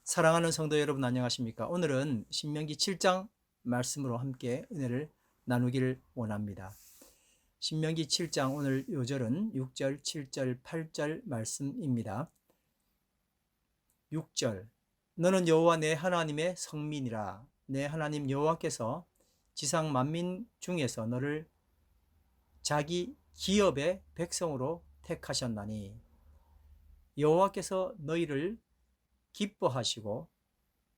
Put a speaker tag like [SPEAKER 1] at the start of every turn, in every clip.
[SPEAKER 1] 사랑하는 성도 여러분 안녕하십니까? 오늘은 신명기 7장 말씀으로 함께 은혜를 나누기를 원합니다. 신명기 7장 오늘 요절은 6절, 7절, 8절 말씀입니다. 6절 너는 여호와 내 하나님의 성민이라. 내 하나님 여호와께서 지상 만민 중에서 너를 자기 기업의 백성으로 택하셨나니 여호와께서 너희를 기뻐하시고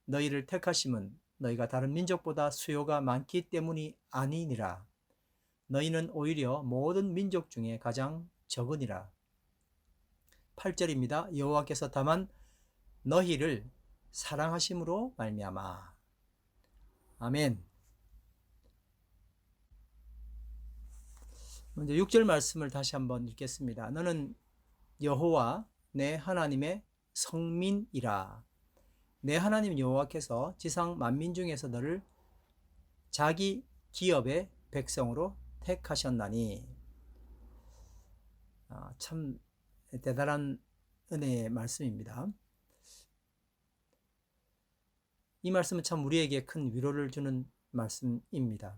[SPEAKER 1] 너희를 택하심은 너희가 다른 민족보다 수요가 많기 때문이 아니니라. 너희는 오히려 모든 민족 중에 가장 적으니라. 8절입니다. 여호와께서 다만 너희를 사랑하심으로 말미암아. 아멘. 먼저 6절 말씀을 다시 한번 읽겠습니다. 너는 여호와 내 하나님의 성민이라. 내 하나님 여호와께서 지상 만민 중에서 너를 자기 기업의 백성으로 택하셨나니. 참 대단한 은혜의 말씀입니다. 이 말씀은 참 우리에게 큰 위로를 주는 말씀입니다.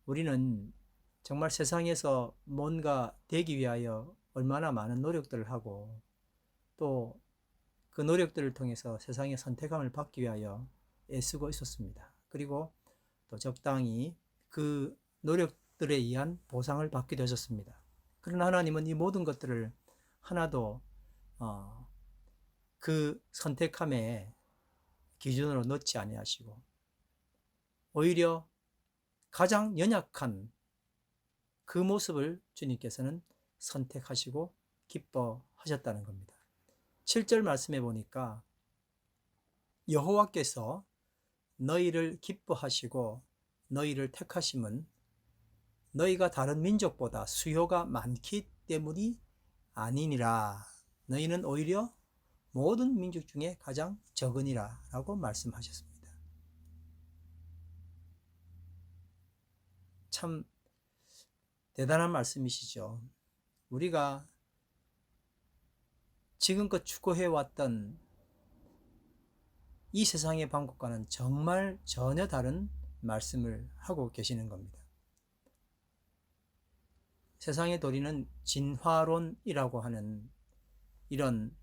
[SPEAKER 1] 우리는 정말 세상에서 뭔가 되기 위하여 얼마나 많은 노력들을 하고 또 그 노력들을 통해서 세상의 선택함을 받기 위하여 애쓰고 있었습니다. 그리고 또 적당히 그 노력들에 의한 보상을 받기도 했었습니다. 그러나 하나님은 이 모든 것들을 하나도 그 선택함의 기준으로 넣지 아니하시고 오히려 가장 연약한 그 모습을 주님께서는 선택하시고 기뻐하셨다는 겁니다. 7절 말씀해 보니까 여호와께서 너희를 기뻐하시고 너희를 택하심은 너희가 다른 민족보다 수요가 많기 때문이 아니니라. 너희는 오히려 모든 민족 중에 가장 적으니라 라고 말씀하셨습니다. 참 대단한 말씀이시죠. 우리가 지금껏 추구해왔던 이 세상의 방법과는 정말 전혀 다른 말씀을 하고 계시는 겁니다. 세상의 도리는 진화론이라고 하는 이런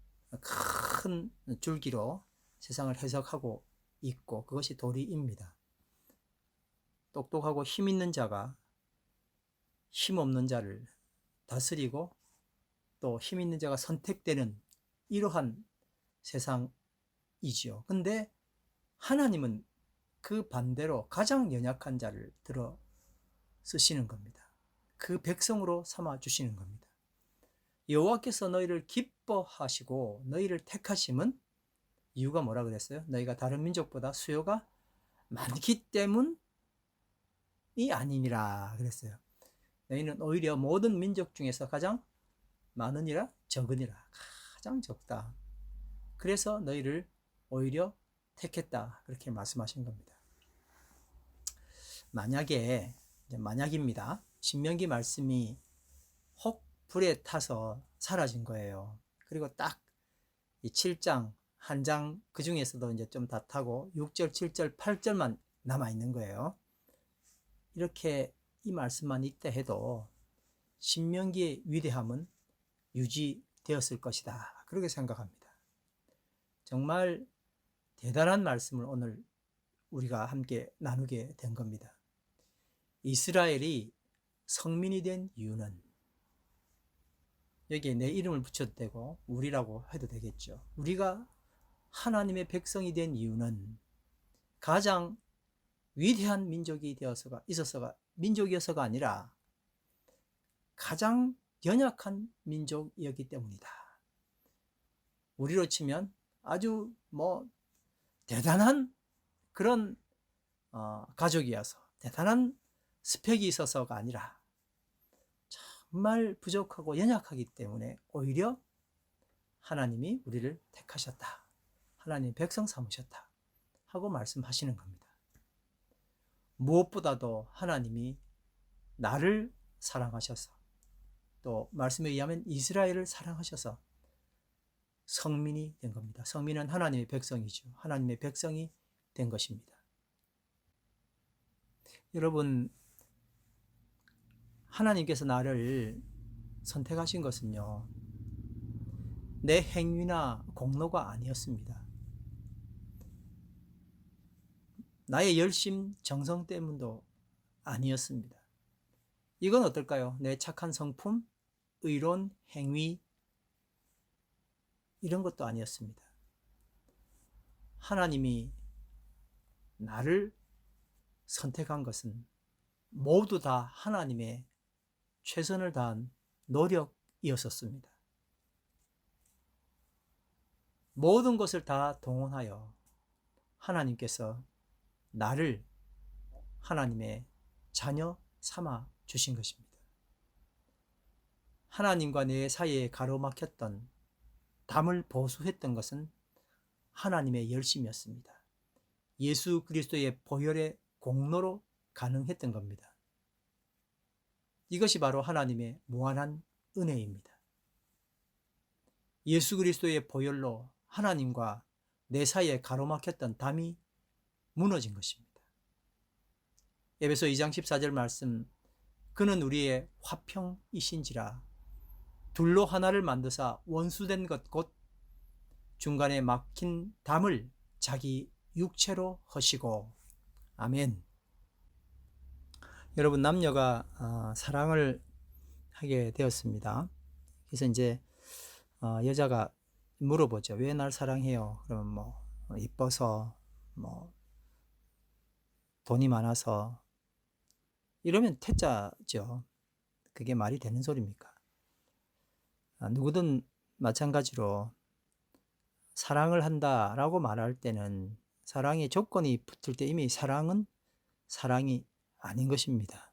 [SPEAKER 1] 큰 줄기로 세상을 해석하고 있고 그것이 도리입니다. 똑똑하고 힘 있는 자가 힘 없는 자를 다스리고 또 힘 있는 자가 선택되는 이러한 세상이지요. 근데 하나님은 그 반대로 가장 연약한 자를 들어 쓰시는 겁니다. 그 백성으로 삼아 주시는 겁니다. 여호와께서 너희를 기뻐하시고 너희를 택하심은 이유가 뭐라 그랬어요? 너희가 다른 민족보다 수요가 많기 때문이 아니니라 그랬어요. 너희는 오히려 모든 민족 중에서 가장 많으니라 적으니라. 가장 적다. 그래서 너희를 오히려 택했다. 그렇게 말씀하신 겁니다. 만약입니다. 신명기 말씀이 혹 불에 타서 사라진 거예요. 그리고 딱 이 7장 한 장 그 중에서도 이제 좀 다 타고 6절, 7절, 8절만 남아 있는 거예요. 이렇게 이 말씀만 있다 해도 신명기의 위대함은 유지되었을 것이다. 그렇게 생각합니다. 정말 대단한 말씀을 오늘 우리가 함께 나누게 된 겁니다. 이스라엘이 성민이 된 이유는 여기에 내 이름을 붙여도 되고 우리라고 해도 되겠죠. 우리가 하나님의 백성이 된 이유는 가장 위대한 민족이어서가 아니라 가장 연약한 민족이었기 때문이다. 우리로 치면 아주 대단한 그런 가족이어서 대단한 스펙이 있어서가 아니라 정말 부족하고 연약하기 때문에 오히려 하나님이 우리를 택하셨다. 하나님 백성 삼으셨다. 하고 말씀하시는 겁니다. 무엇보다도 하나님이 나를 사랑하셔서 또 말씀에 의하면 이스라엘을 사랑하셔서 성민이 된 겁니다. 성민은 하나님의 백성이죠. 하나님의 백성이 된 것입니다. 여러분, 하나님께서 나를 선택하신 것은요, 내 행위나 공로가 아니었습니다. 나의 열심, 정성 때문도 아니었습니다. 이건 어떨까요? 내 착한 성품, 의로운 행위, 이런 것도 아니었습니다. 하나님이 나를 선택한 것은 모두 다 하나님의 최선을 다한 노력이었었습니다. 모든 것을 다 동원하여 하나님께서 나를 하나님의 자녀 삼아 주신 것입니다. 하나님과 내 사이에 가로막혔던 담을 보수했던 것은 하나님의 열심이었습니다. 예수 그리스도의 보혈의 공로로 가능했던 겁니다. 이것이 바로 하나님의 무한한 은혜입니다. 예수 그리스도의 보혈로 하나님과 내 사이에 가로막혔던 담이 무너진 것입니다. 에베소 2장 14절 말씀, 그는 우리의 화평이신지라 둘로 하나를 만드사 원수된 것 곧 중간에 막힌 담을 자기 육체로 허시고. 아멘. 여러분, 남녀가 사랑을 하게 되었습니다. 그래서 이제 여자가 물어보죠. 왜 날 사랑해요? 그러면 뭐 이뻐서, 뭐 돈이 많아서, 이러면 태짜죠. 그게 말이 되는 소리입니까? 누구든 마찬가지로 사랑을 한다라고 말할 때는 사랑의 조건이 붙을 때 이미 사랑은 사랑이 아닌 것입니다.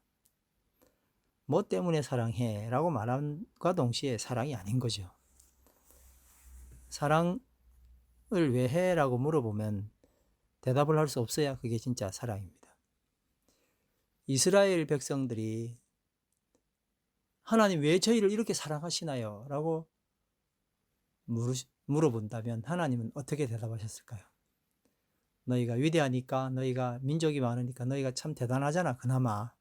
[SPEAKER 1] 뭐 때문에 사랑해? 라고 말함과 동시에 사랑이 아닌 거죠. 사랑을 왜 해? 라고 물어보면 대답을 할 수 없어야 그게 진짜 사랑입니다. 이스라엘 백성들이 하나님 왜 저희를 이렇게 사랑하시나요? 라고 물어본다면 하나님은 어떻게 대답하셨을까요? 너희가 위대하니까, 너희가 민족이 많으니까, 너희가 참 대단하잖아 그나마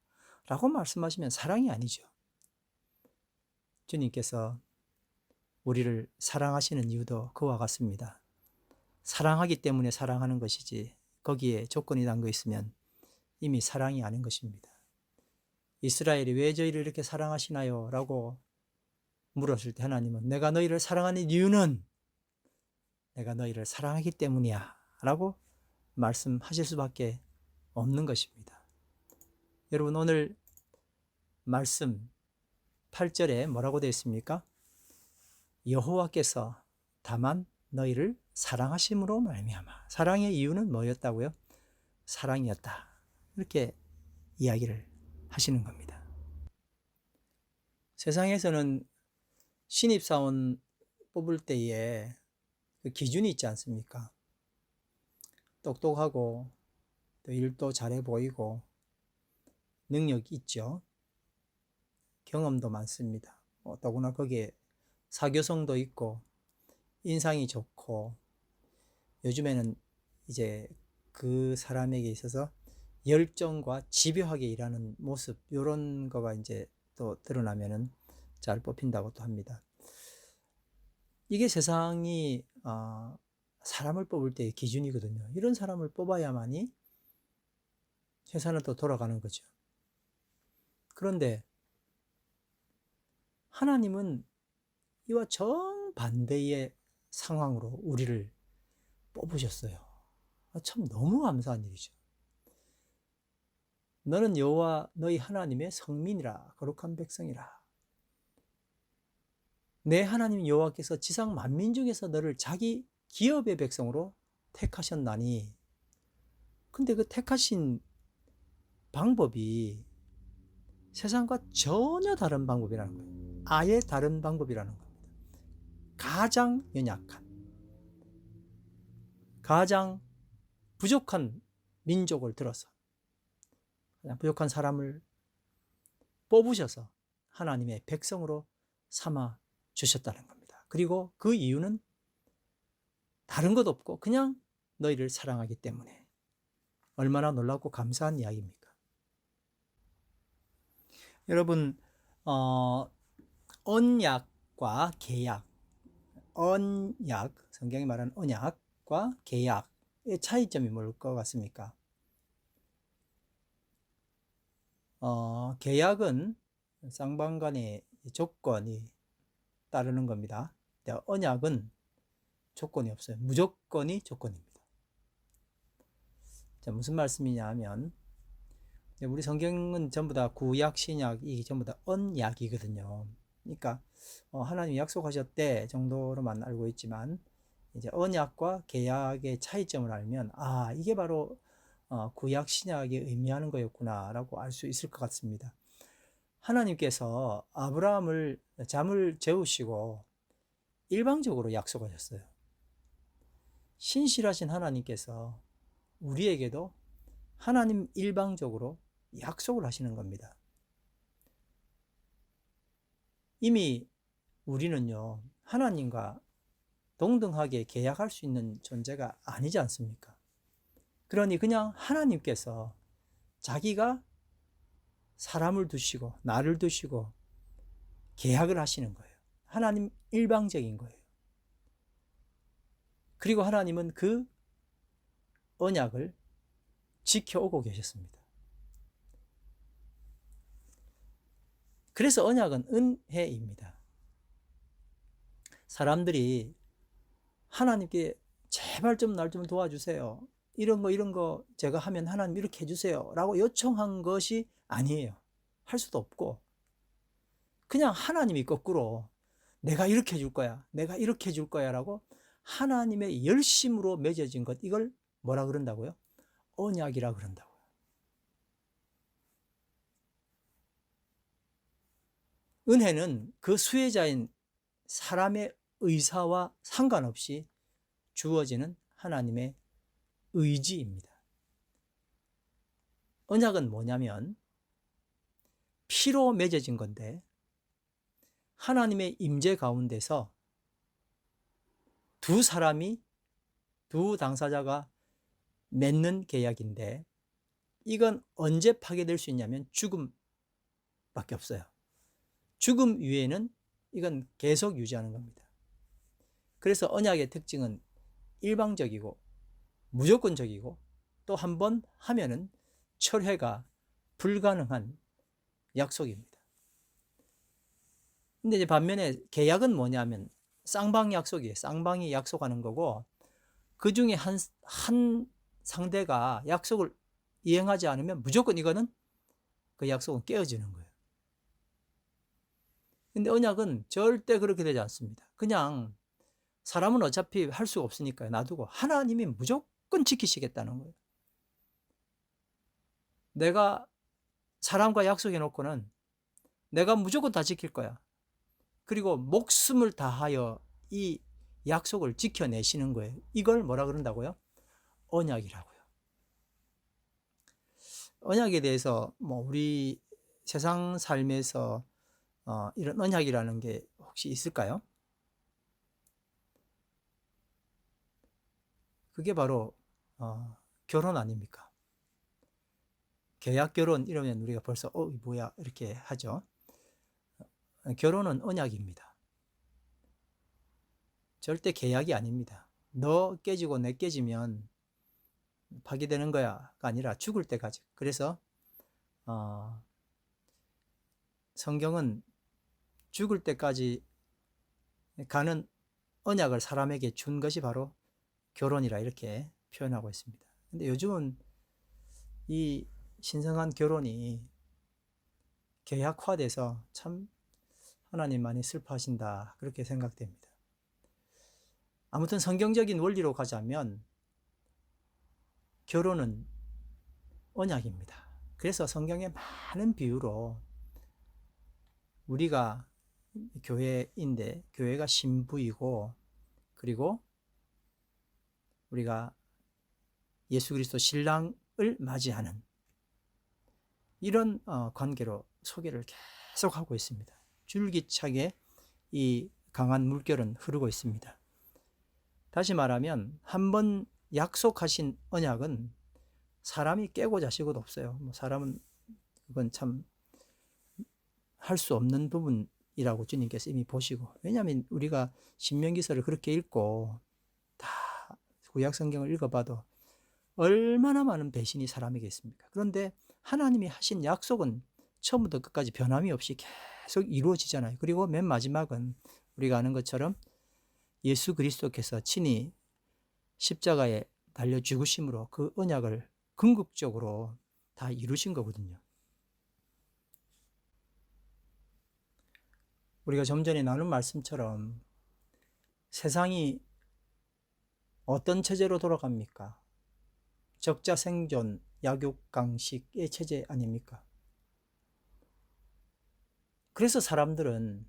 [SPEAKER 1] 라고 말씀하시면 사랑이 아니죠. 주님께서 우리를 사랑하시는 이유도 그와 같습니다. 사랑하기 때문에 사랑하는 것이지 거기에 조건이 담겨 있으면 이미 사랑이 아닌 것입니다. 이스라엘이 왜 저희를 이렇게 사랑하시나요? 라고 물었을 때 하나님은 내가 너희를 사랑하는 이유는 내가 너희를 사랑하기 때문이야 라고 말씀하실 수밖에 없는 것입니다. 여러분, 오늘 말씀 8절에 뭐라고 되어 있습니까? 여호와께서 다만 너희를 사랑하심으로 말미암아. 사랑의 이유는 뭐였다고요? 사랑이었다. 이렇게 이야기를 하시는 겁니다. 세상에서는 신입사원 뽑을 때에 그 기준이 있지 않습니까? 똑똑하고 또 일도 잘해 보이고 능력이 있죠. 경험도 많습니다. 더구나 거기에 사교성도 있고 인상이 좋고 요즘에는 이제 그 사람에게 있어서 열정과 집요하게 일하는 모습, 이런 거가 이제 또 드러나면은 잘 뽑힌다고 또 합니다. 이게 세상이 사람을 뽑을 때의 기준이거든요. 이런 사람을 뽑아야만이 회사는 또 돌아가는 거죠. 그런데 하나님은 이와 정반대의 상황으로 우리를 뽑으셨어요. 참 너무 감사한 일이죠. 너는 여호와 너희 하나님의 성민이라, 거룩한 백성이라. 내 하나님 여호와께서 지상 만민 중에서 너를 자기 기업의 백성으로 택하셨나니. 근데 그 택하신 방법이 세상과 전혀 다른 방법이라는 거예요. 아예 다른 방법이라는 겁니다. 가장 연약한, 가장 부족한 민족을 들어서, 부족한 사람을 뽑으셔서 하나님의 백성으로 삼아 주셨다는 겁니다. 그리고 그 이유는 다른 것 없고 그냥 너희를 사랑하기 때문에. 얼마나 놀랍고 감사한 이야기입니까? 여러분, 언약과 계약, 언약, 성경이 말하는 언약과 계약의 차이점이 뭘 것 같습니까? 계약은 쌍방간의 조건이 따르는 겁니다. 언약은 조건이 없어요. 무조건이 조건입니다. 자, 무슨 말씀이냐 하면, 우리 성경은 전부 다 구약, 신약이 전부 다 언약이거든요. 그러니까 하나님이 약속하셨대 정도로만 알고 있지만, 이제 언약과 계약의 차이점을 알면 이게 바로 구약, 신약이 의미하는 거였구나 라고 알 수 있을 것 같습니다. 하나님께서 아브라함을 잠을 재우시고 일방적으로 약속하셨어요. 신실하신 하나님께서 우리에게도 하나님 일방적으로 약속을 하시는 겁니다. 이미 우리는요, 하나님과 동등하게 계약할 수 있는 존재가 아니지 않습니까? 그러니 그냥 하나님께서 자기가 사람을 두시고 나를 두시고 계약을 하시는 거예요. 하나님 일방적인 거예요. 그리고 하나님은 그 언약을 지켜오고 계셨습니다. 그래서 언약은 은혜입니다. 사람들이 하나님께 제발 좀 날 좀 도와주세요. 이런 거 제가 하면 하나님 이렇게 해주세요. 라고 요청한 것이 아니에요. 할 수도 없고. 그냥 하나님이 거꾸로 내가 이렇게 해줄 거야. 내가 이렇게 해줄 거야. 라고 하나님의 열심으로 맺어진 것. 이걸 뭐라 그런다고요? 언약이라 그런다고요. 은혜는 그 수혜자인 사람의 의사와 상관없이 주어지는 하나님의 의지입니다. 언약은 뭐냐면 피로 맺어진 건데 하나님의 임재 가운데서 두 사람이, 두 당사자가 맺는 계약인데 이건 언제 파괴될 수 있냐면 죽음밖에 없어요. 죽음 위에는 이건 계속 유지하는 겁니다. 그래서 언약의 특징은 일방적이고 무조건적이고 또 한 번 하면은 철회가 불가능한 약속입니다. 근데 이제 반면에 계약은 뭐냐면 쌍방 약속이에요. 쌍방이 약속하는 거고 그 중에 한 상대가 약속을 이행하지 않으면 무조건 이거는 그 약속은 깨어지는 거예요. 근데 언약은 절대 그렇게 되지 않습니다. 그냥 사람은 어차피 할 수가 없으니까요. 놔두고 하나님이 무조건 지키시겠다는 거예요. 내가 사람과 약속해 놓고는 내가 무조건 다 지킬 거야. 그리고 목숨을 다하여 이 약속을 지켜내시는 거예요. 이걸 뭐라 그런다고요? 언약이라고요. 언약에 대해서 우리 세상 삶에서 이런 언약이라는 게 혹시 있을까요? 그게 바로 결혼 아닙니까? 계약 결혼 이러면 우리가 벌써 뭐야 이렇게 하죠. 결혼은 언약입니다. 절대 계약이 아닙니다. 너 깨지고 내 깨지면 파괴되는 거야가 아니라 죽을 때까지. 그래서 성경은 죽을 때까지 가는 언약을 사람에게 준 것이 바로 결혼이라 이렇게 표현하고 있습니다. 근데 요즘은 이 신성한 결혼이 계약화돼서 참 하나님 많이 슬퍼하신다 그렇게 생각됩니다. 아무튼 성경적인 원리로 가자면 결혼은 언약입니다. 그래서 성경의 많은 비유로 우리가 교회인데 교회가 신부이고 그리고 우리가 예수 그리스도 신랑을 맞이하는 이런 관계로 소개를 계속하고 있습니다. 줄기차게 이 강한 물결은 흐르고 있습니다. 다시 말하면 한 번 약속하신 언약은 사람이 깨고 자시고도 없어요. 뭐 사람은 그건 참 할 수 없는 부분이라고 주님께서 이미 보시고, 왜냐하면 우리가 신명기서를 그렇게 읽고 다 구약 성경을 읽어봐도 얼마나 많은 배신이 사람에게 있습니까? 그런데 하나님이 하신 약속은 처음부터 끝까지 변함이 없이 계속 이루어지잖아요. 그리고 맨 마지막은 우리가 아는 것처럼 예수 그리스도께서 친히 십자가에 달려 죽으심으로 그 언약을 궁극적으로 다 이루신 거거든요. 우리가 좀 전에 나눈 말씀처럼 세상이 어떤 체제로 돌아갑니까? 적자 생존, 약육강식의 체제 아닙니까? 그래서 사람들은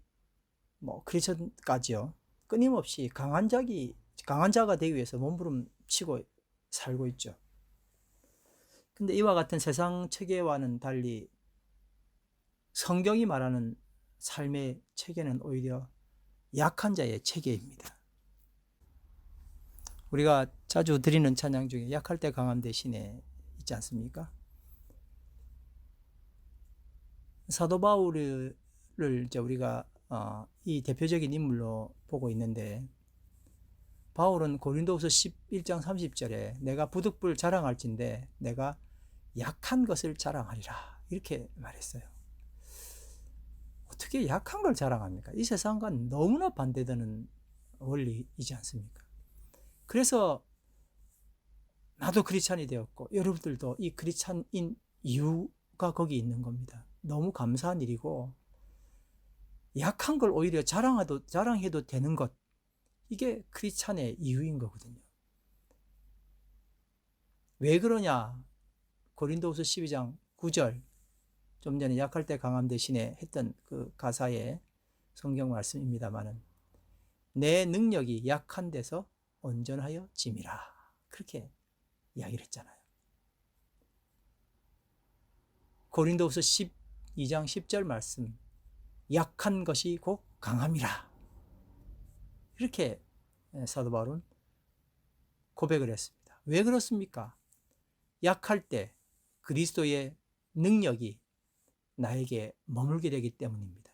[SPEAKER 1] 뭐 크리스천까지요, 끊임없이 강한 자가 되기 위해서 몸부림치고 살고 있죠. 근데 이와 같은 세상 체계와는 달리 성경이 말하는 삶의 체계는 오히려 약한 자의 체계입니다. 우리가 자주 드리는 찬양 중에 약할 때 강함 대신에 있지 않습니까? 사도 바울을 이제 우리가 이 대표적인 인물로 보고 있는데, 바울은 고린도후서 11장 30절에 내가 부득불 자랑할진대 내가 약한 것을 자랑하리라 이렇게 말했어요. 어떻게 약한 걸 자랑합니까? 이 세상과 너무나 반대되는 원리이지 않습니까? 그래서 나도 크리스찬이 되었고 여러분들도 이 크리스찬인 이유가 거기 있는 겁니다. 너무 감사한 일이고, 약한 걸 오히려 자랑해도 되는 것, 이게 크리스찬의 이유인 거거든요. 왜 그러냐? 고린도후서 12장 9절, 좀 전에 약할 때 강함 대신에 했던 그 가사의 성경 말씀입니다만은, 내 능력이 약한 데서 온전하여 짐이라 그렇게 이야기를 했잖아요. 고린도후서 12장 10절 말씀, 약한 것이 곧 강함이라 이렇게 사도 바울은 고백을 했습니다. 왜 그렇습니까? 약할 때 그리스도의 능력이 나에게 머물게 되기 때문입니다.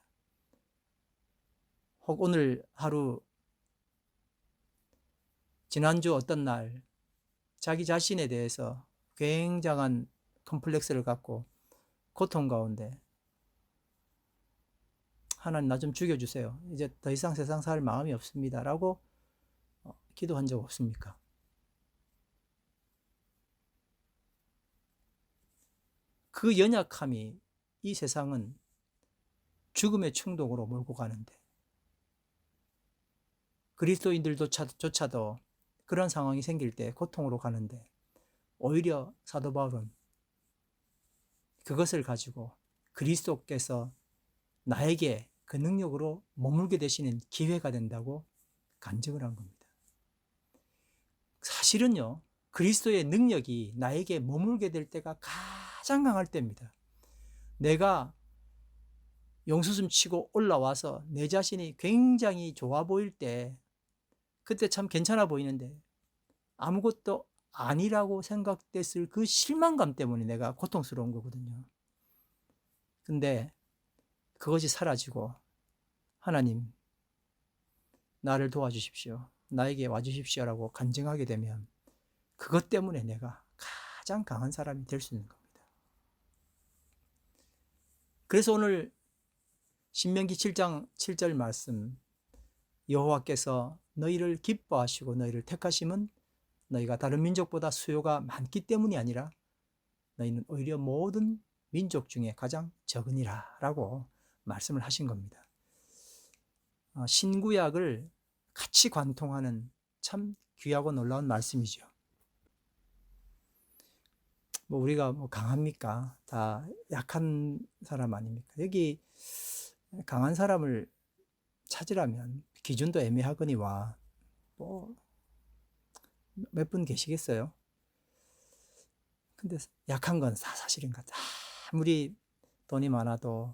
[SPEAKER 1] 혹 오늘 하루, 지난주 어떤 날 자기 자신에 대해서 굉장한 컴플렉스를 갖고 고통 가운데 하나님 나 좀 죽여주세요, 이제 더 이상 세상 살 마음이 없습니다 라고 기도한 적 없습니까? 그 연약함이 이 세상은 죽음의 충동으로 몰고 가는데, 그리스도인들조차도 그런 상황이 생길 때 고통으로 가는데, 오히려 사도 바울은 그것을 가지고 그리스도께서 나에게 그 능력으로 머물게 되시는 기회가 된다고 간증을 한 겁니다. 사실은요, 그리스도의 능력이 나에게 머물게 될 때가 가장 강할 때입니다. 내가 용수숨 치고 올라와서 내 자신이 굉장히 좋아 보일 때, 그때 참 괜찮아 보이는데 아무것도 아니라고 생각됐을 그 실망감 때문에 내가 고통스러운 거거든요. 근데 그것이 사라지고 하나님 나를 도와주십시오, 나에게 와주십시오 라고 간증하게 되면 그것 때문에 내가 가장 강한 사람이 될 수 있는 겁니다. 그래서 오늘 신명기 7장 7절 말씀, 여호와께서 너희를 기뻐하시고 너희를 택하심은 너희가 다른 민족보다 수요가 많기 때문이 아니라 너희는 오히려 모든 민족 중에 가장 적으니라 라고 말씀을 하신 겁니다. 신구약을 같이 관통하는 참 귀하고 놀라운 말씀이죠. 뭐 우리가 뭐 강합니까? 다 약한 사람 아닙니까? 여기 강한 사람을 찾으려면 기준도 애매하거니와 뭐 몇 분 계시겠어요? 근데 약한 건 사실인 것 같아요. 아무리 돈이 많아도,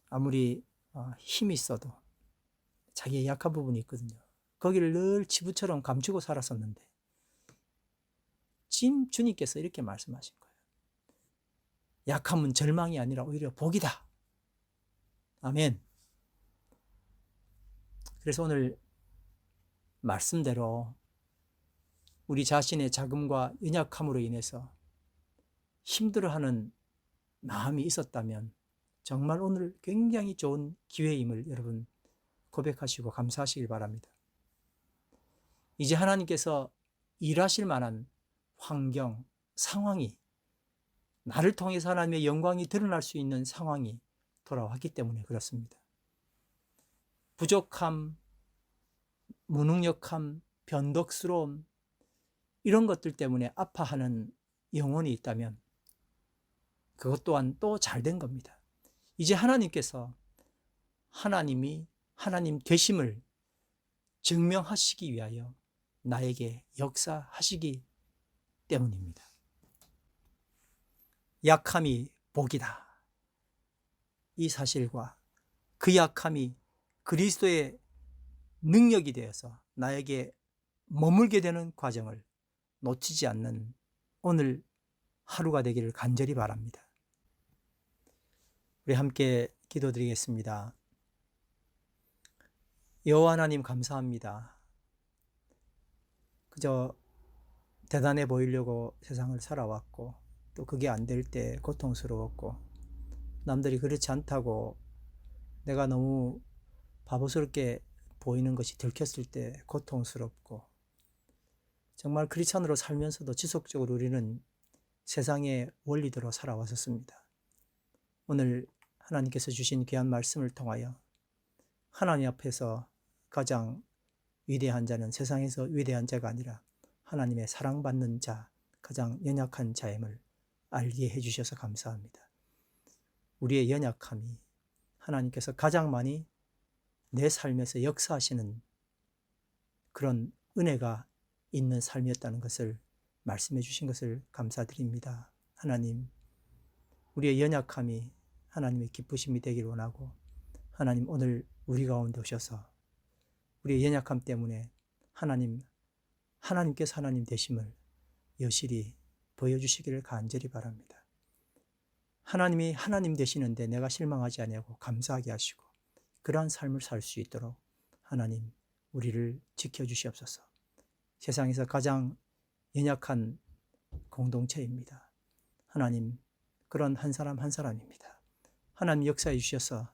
[SPEAKER 1] 아무리 힘이 있어도 자기의 약한 부분이 있거든요. 거기를 늘 치부처럼 감추고 살았었는데 지금 주님께서 이렇게 말씀하신 거예요. 약함은 절망이 아니라 오히려 복이다. 아멘. 그래서 오늘 말씀대로 우리 자신의 자금과 연약함으로 인해서 힘들어하는 마음이 있었다면 정말 오늘 굉장히 좋은 기회임을 여러분 고백하시고 감사하시길 바랍니다. 이제 하나님께서 일하실 만한 환경, 상황이, 나를 통해서 하나님의 영광이 드러날 수 있는 상황이 돌아왔기 때문에 그렇습니다. 부족함, 무능력함, 변덕스러움, 이런 것들 때문에 아파하는 영혼이 있다면 그것 또한 또 잘된 겁니다. 이제 하나님께서 하나님이 하나님 되심을 증명하시기 위하여 나에게 역사하시기 때문입니다. 약함이 복이다. 이 사실과 그 약함이 그리스도의 능력이 되어서 나에게 머물게 되는 과정을 놓치지 않는 오늘 하루가 되기를 간절히 바랍니다. 우리 함께 기도드리겠습니다. 여호와 하나님 감사합니다. 그저 대단해 보이려고 세상을 살아왔고 또 그게 안 될 때 고통스러웠고 남들이 그렇지 않다고 내가 너무 바보스럽게 보이는 것이 들켰을 때 고통스럽고 정말 크리스찬으로 살면서도 지속적으로 우리는 세상의 원리대로 살아왔었습니다. 오늘 하나님께서 주신 귀한 말씀을 통하여 하나님 앞에서 가장 위대한 자는 세상에서 위대한 자가 아니라 하나님의 사랑받는 자, 가장 연약한 자임을 알게 해주셔서 감사합니다. 우리의 연약함이 하나님께서 가장 많이 내 삶에서 역사하시는 그런 은혜가 있는 삶이었다는 것을 말씀해 주신 것을 감사드립니다. 하나님, 우리의 연약함이 하나님의 기쁘심이 되기를 원하고 하나님 오늘 우리 가운데 오셔서 우리의 연약함 때문에 하나님께서 하나님 되심을 여실히 보여주시기를 간절히 바랍니다. 하나님이 하나님 되시는데 내가 실망하지 아니하고 감사하게 하시고 그러한 삶을 살 수 있도록 하나님 우리를 지켜주시옵소서. 세상에서 가장 연약한 공동체입니다. 하나님 그런 한 사람 한 사람입니다. 하나님 역사해 주셔서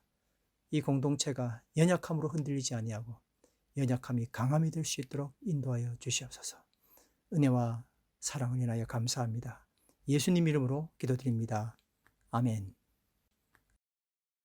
[SPEAKER 1] 이 공동체가 연약함으로 흔들리지 아니하고 연약함이 강함이 될 수 있도록 인도하여 주시옵소서. 은혜와 사랑을 인하여 감사합니다. 예수님 이름으로 기도드립니다. 아멘.